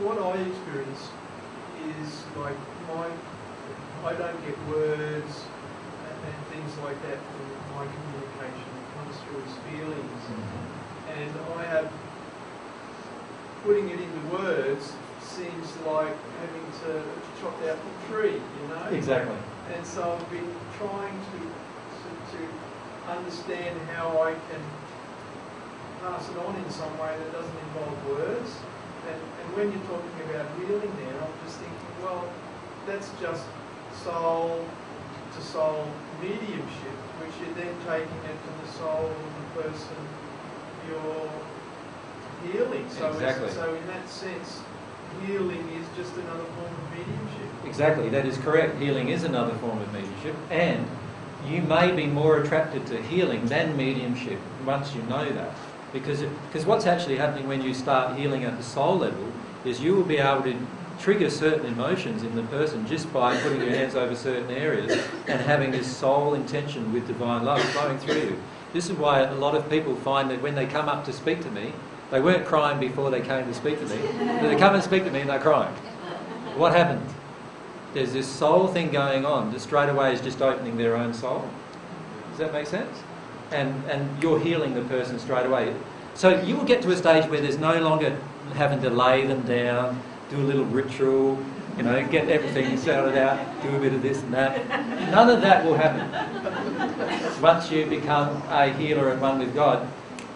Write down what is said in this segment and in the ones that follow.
what I experience is like I don't get words and things like that from my communication. It comes through as feelings. And I have, putting it into words seems like having to chop out the tree, you know? Exactly. And so I've been trying to understand how I can pass it on in some way that doesn't involve words. And when you're talking about healing there, I'm just thinking, well, that's just soul-to-soul mediumship, which you're then taking it to the soul of the person you're healing. So, exactly. So in that sense, healing is just another form of mediumship. Exactly, that is correct. Healing is another form of mediumship, and you may be more attracted to healing than mediumship once you know that. Because what's actually happening when you start healing at the soul level is you will be able to trigger certain emotions in the person just by putting your hands over certain areas and having this soul intention with divine love flowing through you. This is why a lot of people find that when they come up to speak to me, they weren't crying before they came to speak to me, but they come and speak to me and they're crying. What happened? There's this soul thing going on that straight away is just opening their own soul. Does that make sense? And you're healing the person straight away. So you will get to a stage where there's no longer having to lay them down, do a little ritual, you know, get everything sorted out, do a bit of this and that. None of that will happen. Once you become a healer and one with God,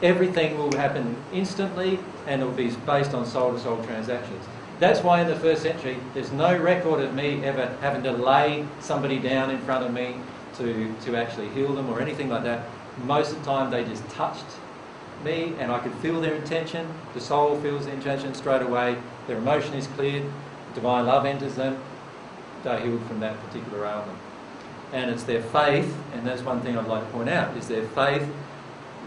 everything will happen instantly and it will be based on soul-to-soul transactions. That's why in the first century there's no record of me ever having to lay somebody down in front of me to actually heal them or anything like that. Most of the time they just touched me and I could feel their intention. The soul feels the intention straight away. Their emotion is cleared. Divine love enters them. They're healed from that particular ailment. And it's their faith, and that's one thing I'd like to point out, is their faith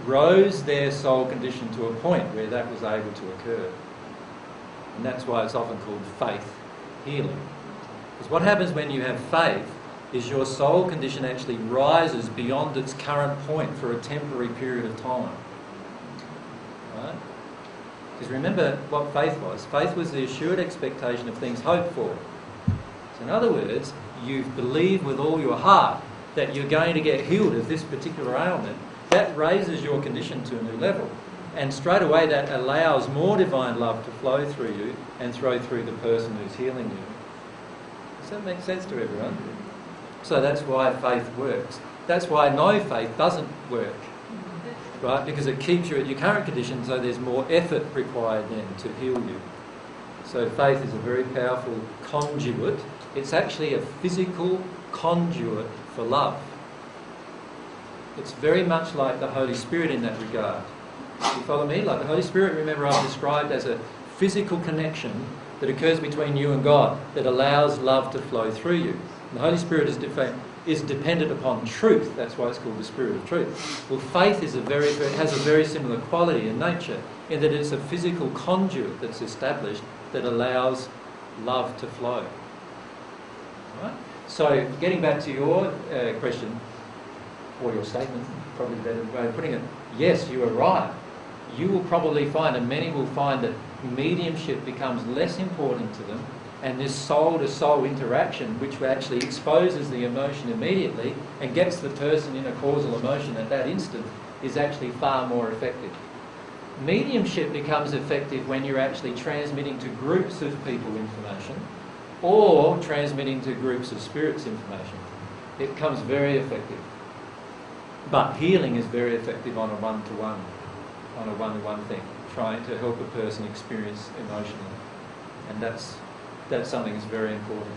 rose their soul condition to a point where that was able to occur. And that's why it's often called faith healing. Because what happens when you have faith is your soul condition actually rises beyond its current point for a temporary period of time. Right? Because remember what faith was. Faith was the assured expectation of things hoped for. So in other words, you believe with all your heart that you're going to get healed of this particular ailment. That raises your condition to a new level. And straight away that allows more divine love to flow through you and flow through the person who's healing you. Does that make sense to everyone? So that's why faith works. That's why no faith doesn't work. Right? Because it keeps you at your current condition, so there's more effort required then to heal you. So faith is a very powerful conduit. It's actually a physical conduit for love. It's very much like the Holy Spirit in that regard. You follow me? Like the Holy Spirit, remember, I've described as a physical connection that occurs between you and God that allows love to flow through you. And the Holy Spirit is dependent upon truth. That's why it's called the Spirit of Truth. Well, faith has a very similar quality in nature, in that it's a physical conduit that's established that allows love to flow. Right? So, getting back to your question, or your statement, probably a better way of putting it, yes, you are right. You will probably find, and many will find, that mediumship becomes less important to them, and this soul-to-soul interaction, which actually exposes the emotion immediately and gets the person in a causal emotion at that instant, is actually far more effective. Mediumship becomes effective when you're actually transmitting to groups of people information or transmitting to groups of spirits information. It becomes very effective. But healing is very effective on a one-to-one thing, trying to help a person experience emotionally. And that's something that's very important.